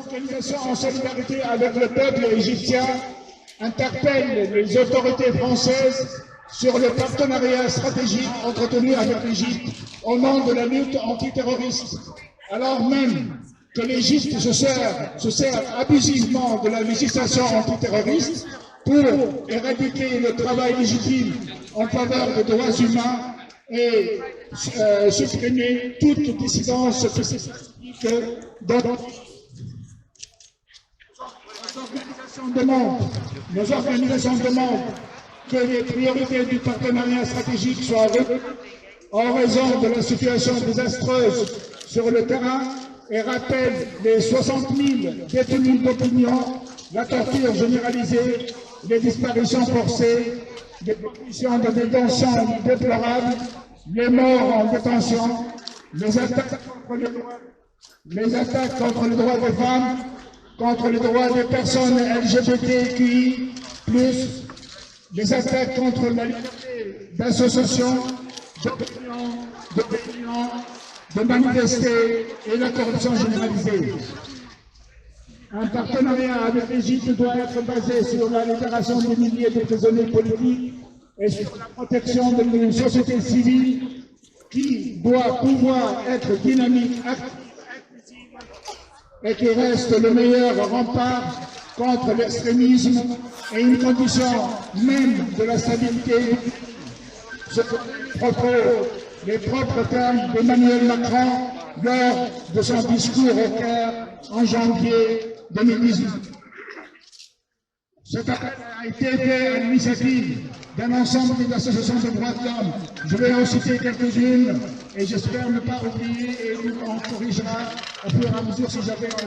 organisations en solidarité avec le peuple égyptien interpellent les autorités françaises sur le partenariat stratégique entretenu avec l'Égypte au nom de la lutte antiterroriste, alors même que l'Égypte se sert abusivement de la législation antiterroriste pour éradiquer le travail légitime en faveur des droits humains et supprimer toute dissidence spécifique nos organisations demandent que les priorités du partenariat stratégique soient revues en raison de la situation désastreuse sur le terrain et rappellent les 60 000 détenus d'opinion, la torture généralisée, les disparitions forcées, les conditions de détention déplorables, les morts en détention, les attaques contre les droits des femmes, contre les droits des personnes LGBTQI+, les attaques contre la liberté d'association, d'opinion, de manifester et la corruption généralisée. Un partenariat avec l'Égypte doit être basé sur la libération des milliers de prisonniers politiques et sur la protection d'une société civile qui doit pouvoir être dynamique, active et qui reste le meilleur rempart contre l'extrémisme et une condition même de la stabilité. Ce sont les propres termes d'Emmanuel Macron lors de son discours au Caire en janvier 2018. Cet appel a été fait à l'initiative d'un ensemble d'associations de droits de l'homme. Je vais en citer quelques-unes et j'espère ne pas oublier et on corrigera au fur et à mesure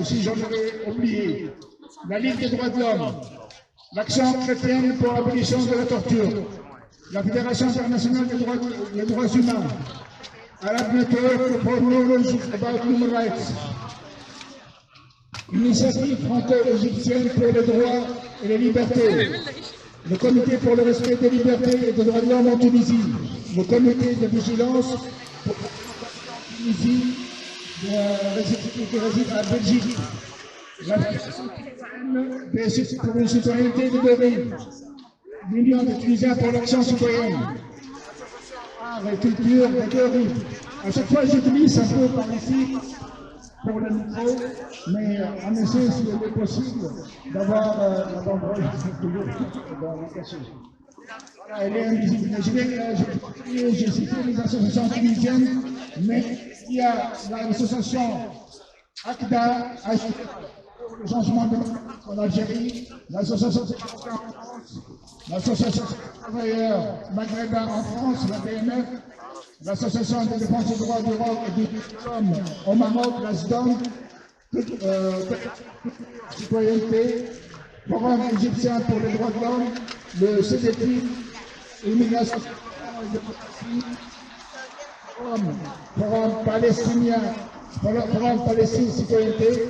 si j'en avais oublié. La Ligue des droits de l'homme, l'Action chrétienne pour l'abolition de la torture, la Fédération internationale des droits humains, Arab Network for Knowledge about Human Rights, l'Initiative franco-égyptienne pour les droits et les libertés, le Comité pour le respect des libertés et des droits de l'homme en Tunisie, le Comité de vigilance pour la Tunisie qui réside à Belgique, la Fédération pour une citoyenneté de Dorine, l'Union des Tunisiens pour l'action citoyenne, art et culture de Dorine. À chaque fois, j'utilise un peu par ici pour le micro, mais en essai, s'il est possible, d'avoir la banderole toujours dans la cachette. Voilà, elle est invisible. J'ai cité les associations tunisiennes, mais il y a l'association ACDA, pour le changement de en Algérie, l'association des travailleurs en France, l'association des travailleurs maghrébins en France, la BMF, l'association de défense des droits de l'homme et de l'homme au Maroc, la SDOM, citoyenneté, Forum égyptien pour les droits de l'homme, le CDP, immigration et démocratie, Forum palestinien, Forum Palestine citoyenneté,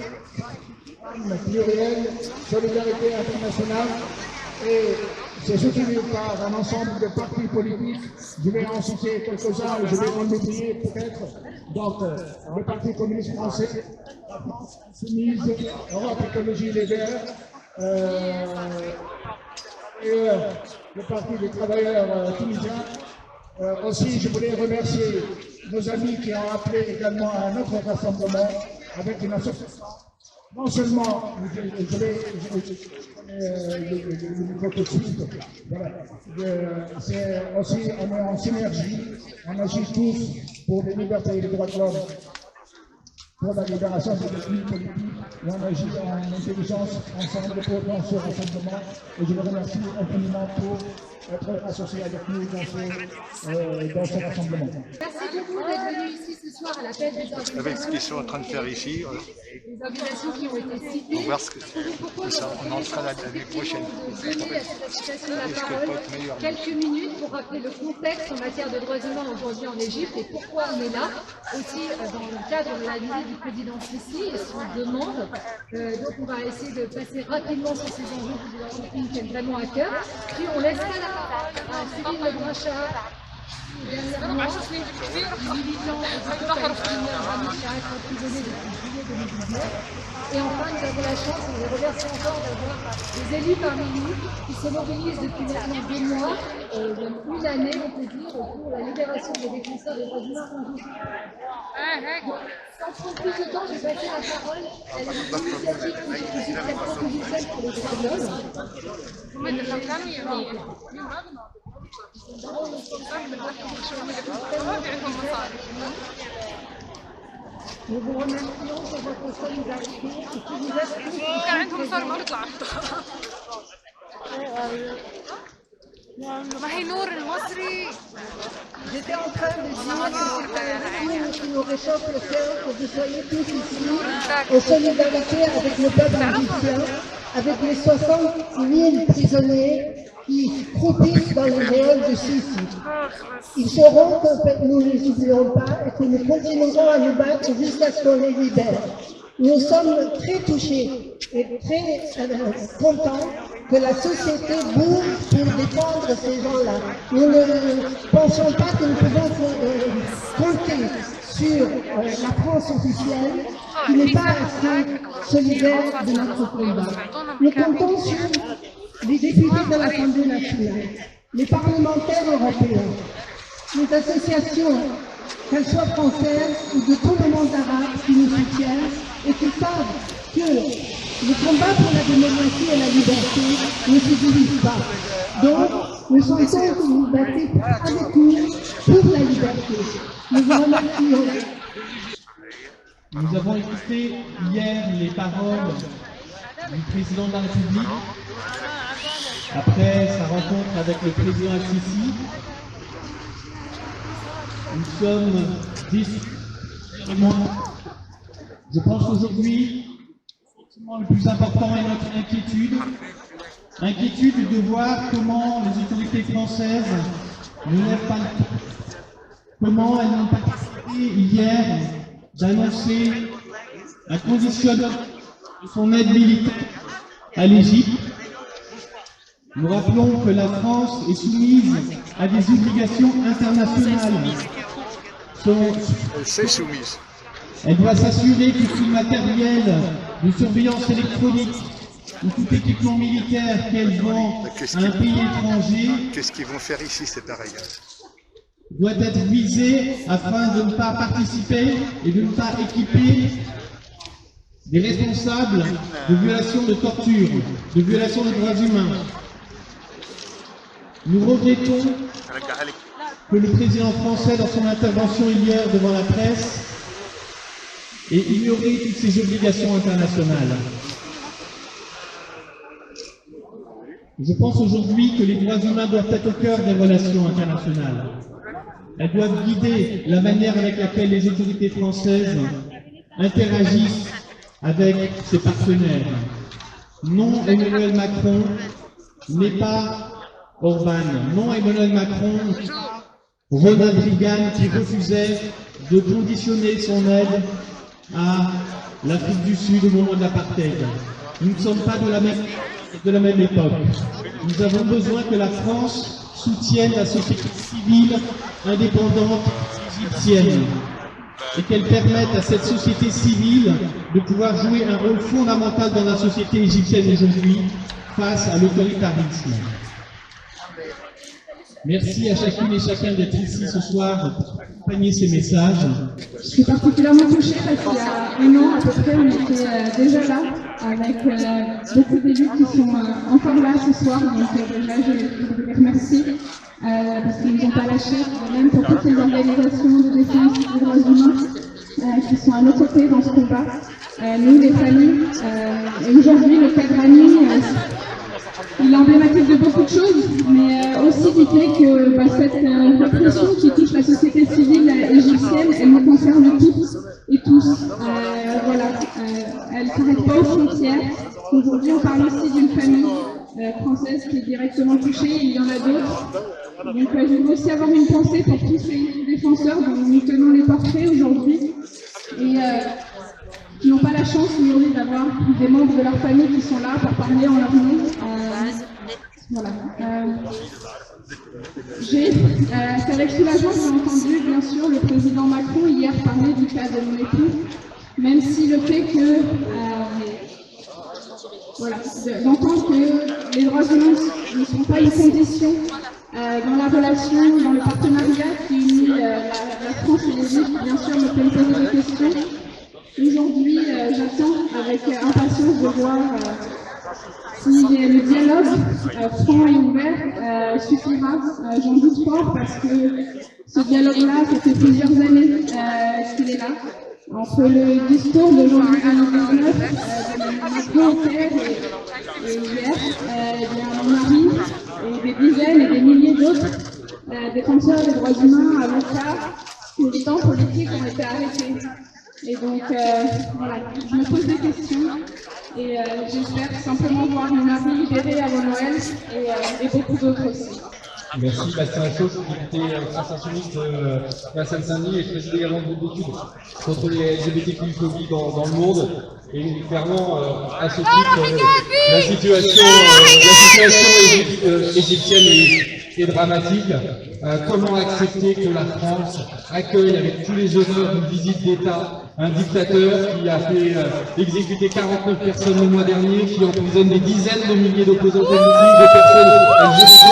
pluriel, solidarité internationale, et c'est soutenu par un ensemble de partis politiques. Je vais en citer quelques-uns et je vais en oublier peut-être. Donc, le Parti communiste français, la France insoumise, Europe Écologie Les Verts, le Parti des travailleurs tunisiens. Aussi, je voulais remercier nos amis qui ont appelé également à un autre rassemblement avec une association. Non seulement, je vais le micro tout de suite, voilà. C'est aussi, on est en synergie, on agit tous pour les libertés et les droits de l'homme, pour la libération des détenus politiques, et on agit en intelligence ensemble pour ce rassemblement, et je vous remercie infiniment pour être associé avec nous dans ce rassemblement. Merci beaucoup d'être venu ici ce soir à l'appel des organisations. Avec ce qu'ils sont en train de faire ici, les organisations qui ont été citées. on va voir ce que on en sera l'année prochaine. Donner à cette association la parole quelques minutes pour rappeler le contexte en matière de droits humains aujourd'hui en Égypte et pourquoi on est là, aussi dans le cadre de la visite du président Sissi et son demande. Donc on va essayer de passer rapidement sur ces enjeux que vous avez tiennent vraiment à cœur. Puis on laissera la parole à Céline Lebracha. Dernièrement, militant du palestinien Rami Shahat emprisonné depuis juillet 2019. Et enfin, nous avons la chance, et je les remercie encore, d'avoir des élus parmi nous qui se mobilisent depuis maintenant 2 mois, même une année, on peut dire, pour la libération des défenseurs des droits humains conjoints. Sans prendre plus de temps, je vais passer la parole à l'initiative constitutionnelle proposition pour les droits de l'homme. Nous vous remercions pour votre solidarité et que vous êtes J'étais en train de dire qu'il nous réchauffe le cœur que vous soyez tous ici en solidarité avec le peuple égyptien, avec les 60 000 prisonniers qui croupissent dans le réel de Sissi. Ils sauront que nous ne les oublions pas et que nous continuerons à nous battre jusqu'à ce qu'on les libère. Nous sommes très touchés et très contents que la société bouge pour défendre ces gens-là. Nous ne pensons pas que nous pouvons compter sur la France officielle qui n'est pas assez solidaire de notre combat. Nous comptons sur les députés de l'Assemblée nationale, les parlementaires européens, les associations, qu'elles soient françaises ou de tout le monde arabe qui nous soutiennent et qui savent que le combat pour la démocratie et la liberté ne se divise pas. Donc, nous sentons que vous battez avec nous pour la liberté. Nous vous remercions. Nous avons écouté hier les paroles du président de la République après sa rencontre avec le président Al-Sisi. Nous sommes 10 témoins. Je pense qu'aujourd'hui, le plus important est notre inquiétude. Inquiétude de voir comment les autorités françaises ne lèvent pas le ton. Comment elles n'ont pas décidé hier d'annoncer un conditionnement de son aide militaire à l'Égypte. Nous rappelons que la France est soumise à des obligations internationales. Elle s'est soumise. Elle doit s'assurer que tout matériel de surveillance électronique ou tout équipement militaire qu'elle vend à un pays étranger Qu'est-ce qu'ils vont faire ici, c'est pareil. doit être visé afin de ne pas participer et de ne pas équiper des responsables de violations de torture, de violations des droits humains. Nous regrettons que le président français, dans son intervention hier devant la presse, ait ignoré toutes ces obligations internationales. Je pense aujourd'hui que les droits humains doivent être au cœur des relations internationales. Elles doivent guider la manière avec laquelle les autorités françaises interagissent avec ses partenaires. Non, Emmanuel Macron n'est pas Orban. Non, Emmanuel Macron, Ronald Reagan qui refusait de conditionner son aide à l'Afrique du Sud au moment de l'apartheid. Nous ne sommes pas de la même époque. Nous avons besoin que la France soutienne la société civile indépendante égyptienne et qu'elle permette à cette société civile de pouvoir jouer un rôle fondamental dans la société égyptienne aujourd'hui face à l'autoritarisme. Merci à chacune et chacun d'être ici ce soir pour accompagner ces messages. Je suis particulièrement touchée parce qu'il y a un an à peu près, on était déjà là avec beaucoup d'élus qui sont encore là ce soir. Donc déjà, je les remercie parce qu'ils ne nous ont pas lâchés, même pour toutes les organisations de défense des droits humains qui sont à nos côtés dans ce combat. Nous, les familles, et aujourd'hui, le cas de Rami, il est emblématique de beaucoup de choses, mais aussi du fait que cette répression qui touche la société civile égyptienne, elle nous concerne toutes et tous. Voilà, elle ne s'arrête pas aux frontières. Aujourd'hui, on parle aussi d'une famille française qui est directement touchée, il y en a d'autres. Donc je veux aussi avoir une pensée pour tous ces défenseurs dont nous tenons les portraits aujourd'hui et qui n'ont pas la chance aujourd'hui d'avoir des membres de leur famille qui sont là pour parler en leur nom. Voilà. C'est avec soulagement que j'ai entendu, bien sûr, le président Macron hier parler du cas de mon époux. même si le fait que d'entendre que les droits humains ne sont pas une condition dans la relation, dans le partenariat qui unit la France et l'Égypte, bien sûr, me fait me poser des questions. Aujourd'hui, j'attends avec impatience de voir si le dialogue franc et ouvert suffira. J'en doute fort parce que ce dialogue-là, ça fait plusieurs années qu'il est là. Entre le discours de janvier 2019, Macron au Caire et hier, il y a mon mari et des dizaines et des milliers d'autres défenseurs des droits humains, avocats, militants politiques ont été arrêtés. Et donc, voilà, je me pose des questions et j'espère simplement voir mon mari libéré avant Noël et beaucoup d'autres aussi. Merci Bastien Lachaud, député sensationniste de la Seine-Saint-Denis et je préside également le groupe d'études contre les LGBTQ-phobies dans le monde. Et clairement, à ce titre, la situation égyptienne est dramatique. Comment accepter que la France accueille avec tous les honneurs une visite d'État un dictateur qui a fait exécuter 49 personnes le mois dernier, qui emprisonne des dizaines de milliers d'opposants politiques, de personnes LGBT?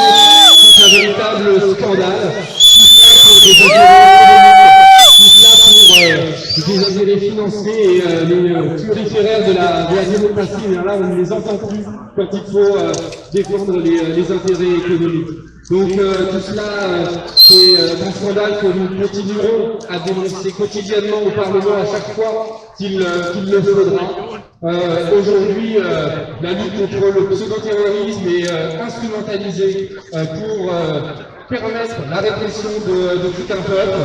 C'est un véritable scandale. Tout ça pour des intérêts financiers et les turiféraires de la démocratie. Et là, on ne les entend plus quand il faut défendre les intérêts économiques. Donc tout cela, c'est un scandale que nous continuerons à dénoncer quotidiennement au Parlement à chaque fois qu'il le faudra. Aujourd'hui, la lutte contre le pseudo-terrorisme est instrumentalisée pour permettre la répression de tout un peuple,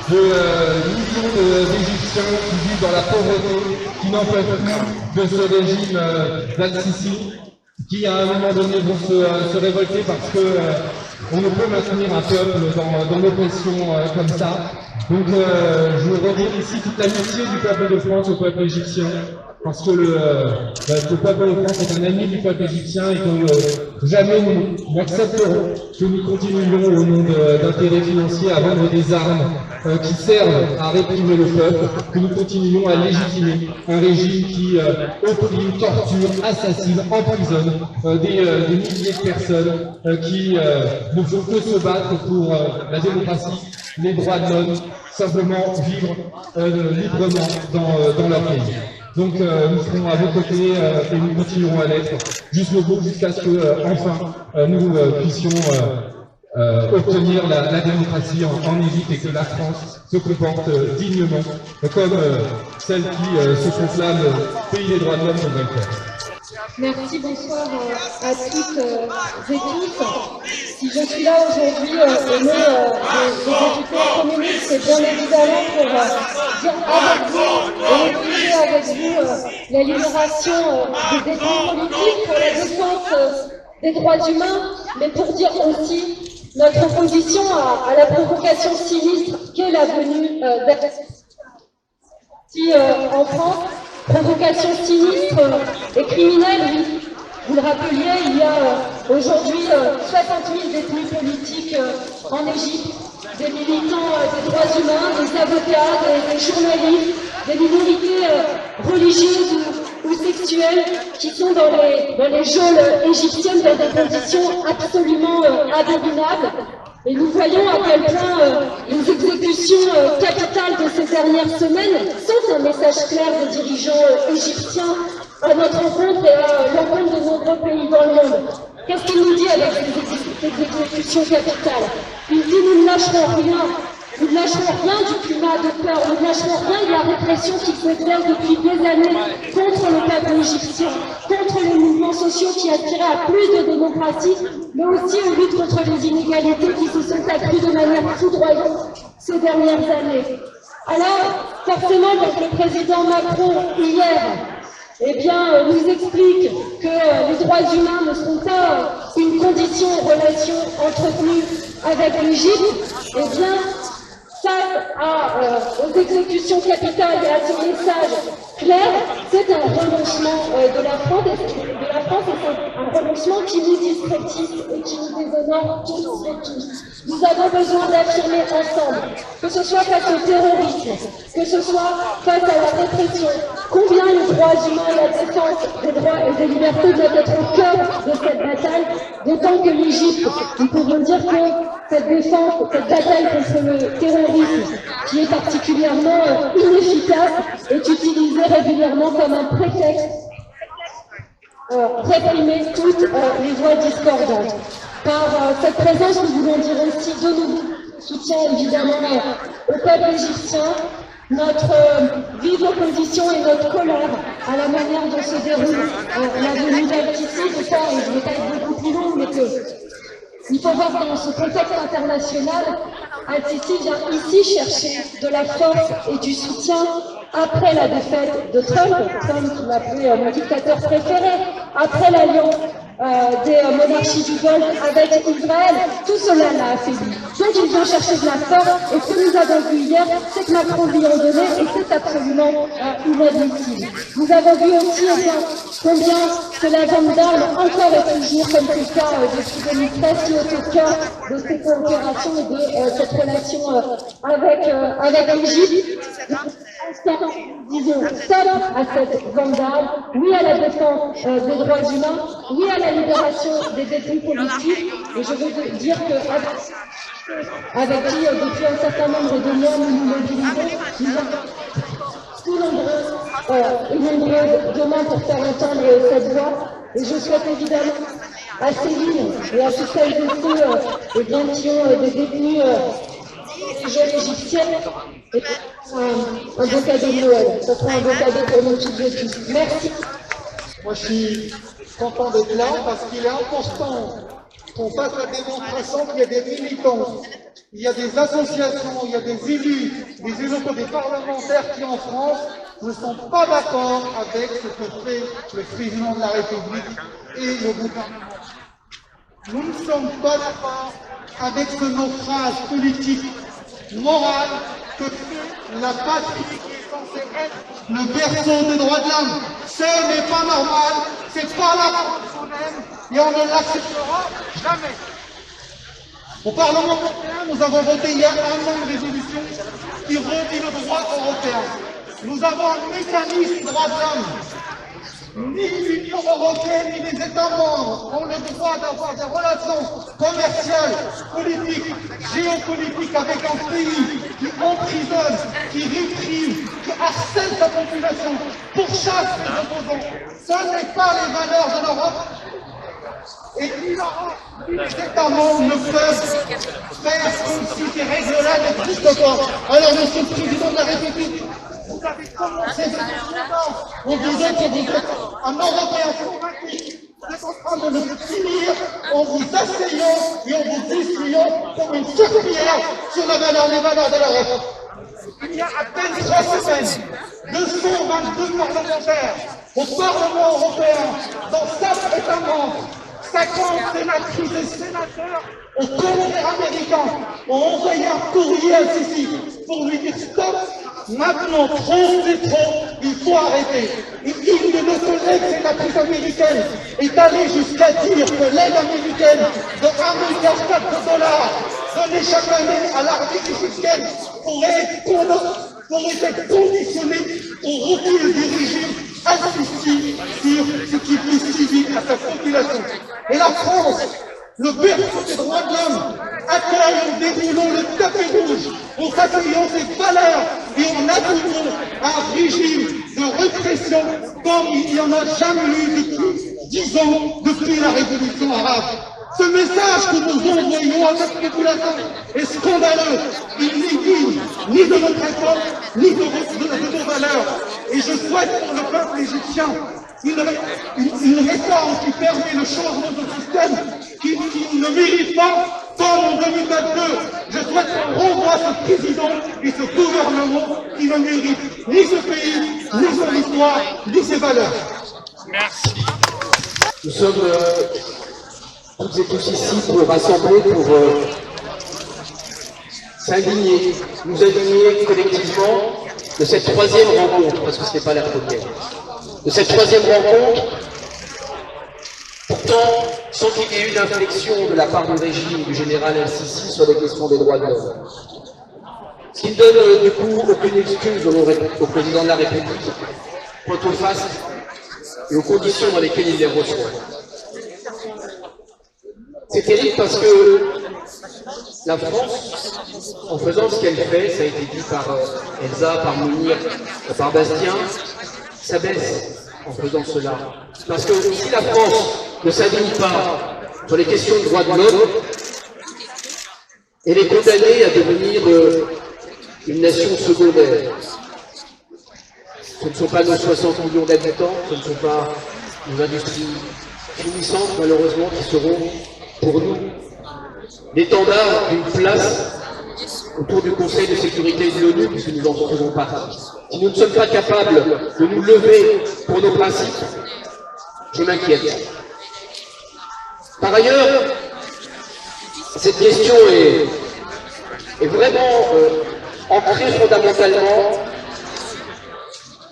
de millions d'Égyptiens qui vivent dans la pauvreté, qui n'en peuvent plus de ce régime d'Al-Sisi, qui à un moment donné vont se révolter parce que on ne peut maintenir un peuple dans l'oppression comme ça. Donc je redire ici toute l'amitié du peuple de France au peuple égyptien, parce que le peuple de France est un ami du peuple égyptien et que jamais nous n'accepterons que nous continuions au nom d'intérêts financiers à vendre des armes qui servent à réprimer le peuple, que nous continuions à légitimer un régime qui opprime, torture, assassine, emprisonne des milliers de personnes qui ne font que se battre pour la démocratie, les droits de l'homme, simplement vivre librement dans leur pays. Donc nous serons à vos côtés et nous continuerons à l'être jusqu'au bout, jusqu'à ce que enfin nous puissions obtenir la démocratie en Égypte et que la France se comporte dignement comme celle qui se proclame pays des droits de l'homme devrait le faire. Merci, bonsoir à toutes et tous. Si je suis là aujourd'hui au nom des étudiants communistes, c'est bien évidemment pour dire avec vous et réfugier avec vous la libération des détenus politiques, pour la défense des droits humains, mais pour dire aussi notre opposition à la provocation sinistre qu'est la venue en France. Provocation sinistre et criminelle, oui. Vous le rappeliez, il y a aujourd'hui 60 000 détenus politiques en Égypte, des militants des droits humains, des avocats, des journalistes, des minorités religieuses ou sexuelles qui sont dans les geôles égyptiennes dans des conditions absolument abominables. Et nous voyons à quel point les exécutions capitales de ces dernières semaines sont un message clair des dirigeants égyptiens à notre rencontre et à l'encontre de nombreux pays dans le monde. Qu'est-ce qu'il nous dit avec ces exécutions capitales? Il dit nous ne lâcherons rien. Nous ne lâcherons rien du climat de peur, nous ne lâcherons rien de la répression qui s'exerce depuis des années contre le peuple égyptien, contre les mouvements sociaux qui aspiraient à plus de démocratie, mais aussi aux luttes contre les inégalités qui se sont accrues de manière foudroyante ces dernières années. Alors, forcément, quand le président Macron, hier, nous explique que les droits humains ne sont pas une condition en relation entretenue avec l'Égypte, eh bien, face aux exécutions capitales et à ce message clair, c'est un renoncement de la France, et c'est un renoncement qui nous discrédite et qui nous déshonore tous et tous. Nous avons besoin d'affirmer ensemble, que ce soit face au terrorisme, que ce soit face à la répression, combien les droits humains et la défense des droits et des libertés doivent être au cœur de cette bataille, d'autant que l'Égypte, nous pouvons dire que cette défense, cette bataille contre le terrorisme, qui est particulièrement inefficace, est utilisée régulièrement comme un prétexte réprimer toutes les voix discordantes. Par cette présence, nous voulons dire aussi de nouveau soutien évidemment au peuple égyptien, notre vive opposition et notre colère à la manière dont se déroule la venue d'Al-Sisi, je crois, et je ne vais pas être beaucoup plus long, mais il faut voir dans ce contexte international, Al-Sisi vient ici chercher de la force et du soutien après la défaite de Trump qui l'appelait mon dictateur préféré, après l'alliance des monarchies du Golfe avec Israël, tout cela l'a affaibli. Donc il vient chercher de la force, et ce que nous avons vu hier, c'est que Macron lui en donnait, et c'est absolument inadmissible. Nous avons vu aussi combien que la vente d'armes, encore et toujours, comme c'est le cas depuis 2013, qui est au cœur de ces coopérations et de cette relation avec l'Égypte. Disons stop à cette vente d'armes, oui à la défense des droits humains, oui à la libération des détenus politiques, et je veux dire que avec qui depuis un certain nombre de mois nous nous mobilisons, nous avons tout nombreuses demain pour faire entendre cette voix, et je souhaite évidemment à Céline et à toutes celles et ceux qui ont des détenus jeunes égyptiennes, un beau cadeau de Noël. Ça sera un beau cadeau pour nous toutes et tous. Merci. Moi, je suis content d'être là parce qu'il est important qu'on fasse la démonstration qu'il y a des militants, il y a des associations, il y a des élus, des parlementaires qui en France ne sont pas d'accord avec ce que fait le président de la République et le gouvernement. Nous ne sommes pas d'accord avec ce naufrage politique, moral, que fait la patrie qui est censée être le berceau des droits de l'homme. Ce n'est pas normal, c'est pas la France qu'on aime, et on ne l'acceptera jamais. Au Parlement européen, nous avons voté il y a un an une résolution qui redit le droit européen. Nous avons un mécanisme droits de l'homme. Ni l'Union européenne, ni les États membres ont le droit d'avoir des relations commerciales, politiques, géopolitiques avec un pays qui emprisonne, qui réprime, qui harcèle sa population, pourchasse les opposants. Ce n'est pas les valeurs de l'Europe. Et ni l'Europe, ni les États membres ne peuvent faire comme si ces règles-là n'existent pas. Alors, Monsieur le Président de la République, vous avez commencé en disant que vous êtes un Européen convaincu. Vous êtes en train de le finir en vous asseyant et en vous distribuant comme une serpillière sur les valeurs de l'Europe. Il y a à peine 3 semaines, 222 parlementaires au Parlement européen, dans 7 États membres, 50 sénatrices et sénateurs au Congrès américain ont envoyé un courrier à Sisi pour lui dire stop. Maintenant, trop c'est trop, il faut arrêter. Et une de nos collègues sénatrices américaines est allée jusqu'à dire que l'aide américaine de 1,4 milliard donnée chaque année à l'armée égyptienne pourrait être conditionnée au recul du régime Al-Sisi sur ce qui fait civil à sa population. Et la France, le berceau des droits de l'homme, accueille en déroulant le tapis rouge, en s'appuyant ses valeurs et en appliquant un régime de répression comme il n'y en a jamais eu depuis 10 ans, depuis la révolution arabe. Ce message que nous envoyons à cette population est scandaleux. Il n'est digne ni de notre époque, ni de nos valeurs. Et je souhaite pour le peuple égyptien une réforme qui permet le changement de système qui ne mérite pas, comme en 2022. Je souhaite qu'on renvoie ce président et ce gouvernement qui ne mérite ni ce pays, ni son histoire, ni ses valeurs. Merci. Nous sommes toutes et tous ici pour rassembler, pour s'indigner, nous indigner collectivement de cette troisième rencontre, parce que ce n'est pas la première, de cette troisième rencontre, pourtant sans qu'il y ait eu d'inflexion de la part du régime du général El-Sisi sur les questions des droits de l'homme. Ce qui ne donne du coup aucune excuse au président de la République quant aux faces et aux conditions dans lesquelles il les reçoit. C'est terrible parce que la France, en faisant ce qu'elle fait, ça a été dit par Elsa, par Mounir, par Bastien, s'abaisse en faisant cela. Parce que si la France ne s'aligne pas sur les questions de droits de l'homme, elle est condamnée à devenir une nation secondaire. Ce ne sont pas nos 60 millions d'habitants, ce ne sont pas nos industries finissantes, malheureusement, qui seront pour nous l'étendard d'une place autour du Conseil de sécurité de l'ONU, puisque nous en faisons partie. Si nous ne sommes pas capables de nous lever pour nos principes, je m'inquiète. Par ailleurs, cette question est vraiment ancrée fondamentalement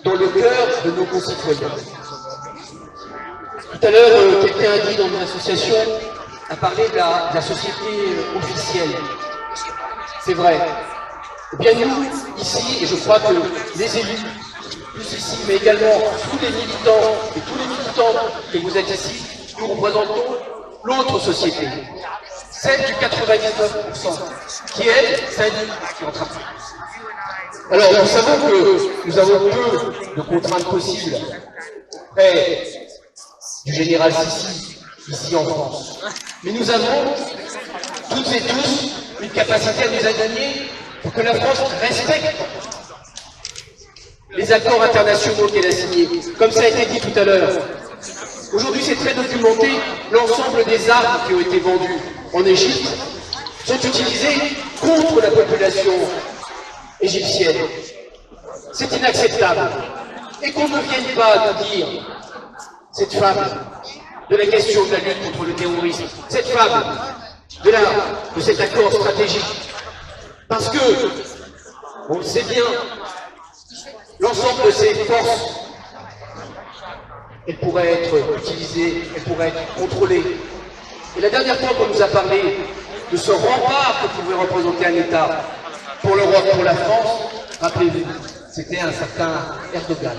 dans le cœur de nos concitoyens. Tout à l'heure, quelqu'un a dit dans une association, a parlé de la société officielle. C'est vrai. Eh bien nous, ici, et je crois que les élus, tous ici, mais également tous les militants et tous les militants que vous êtes ici, nous représentons l'autre société, celle du 99%, qui est celle qui entreprend. Alors nous savons que nous avons peu de contraintes possibles, mais du général Sisi, ici en France. Mais nous avons, toutes et tous, une capacité à nous aligner pour que la France respecte les accords internationaux qu'elle a signés. Comme ça a été dit tout à l'heure. Aujourd'hui, c'est très documenté, l'ensemble des armes qui ont été vendues en Égypte sont utilisées contre la population égyptienne. C'est inacceptable. Et qu'on ne vienne pas nous dire, cette femme, de la question de la lutte contre le terrorisme, cette femme de cet accord stratégique. Parce que, on le sait bien, l'ensemble de ces forces, elles pourraient être utilisées, elles pourraient être contrôlées. Et la dernière fois qu'on nous a parlé de ce rempart que pouvait représenter un État pour l'Europe, pour la France, rappelez-vous, c'était un certain Erdogan.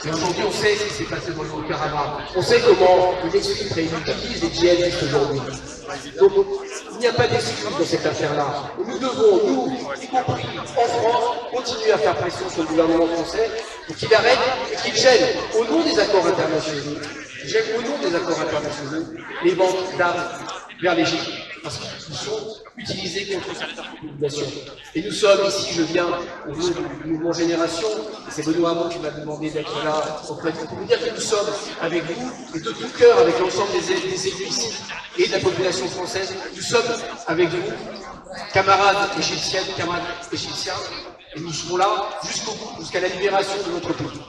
Et aujourd'hui, on sait ce qui s'est passé dans le Haut-Karabakh. On sait comment il exfiltre et il utilise les djihadistes aujourd'hui. Donc, il n'y a pas d'excuse dans cette affaire-là. Nous devons, nous, y compris en France, continuer à faire pression sur le gouvernement français pour qu'il arrête et qu'il gêne, au nom des accords internationaux, les ventes d'armes vers l'Égypte, parce qu'ils sont utilisés contre cette population. Et nous sommes ici, je viens au nom du mouvement Génération, et c'est Benoît Hamon qui m'a demandé d'être là auprès de vous, pour vous dire que nous sommes avec vous, et de tout cœur avec l'ensemble des élus ici, et de la population française, nous sommes avec vous, camarades égyptiennes, camarades égyptiens, et nous serons là jusqu'au bout, jusqu'à la libération de notre pays.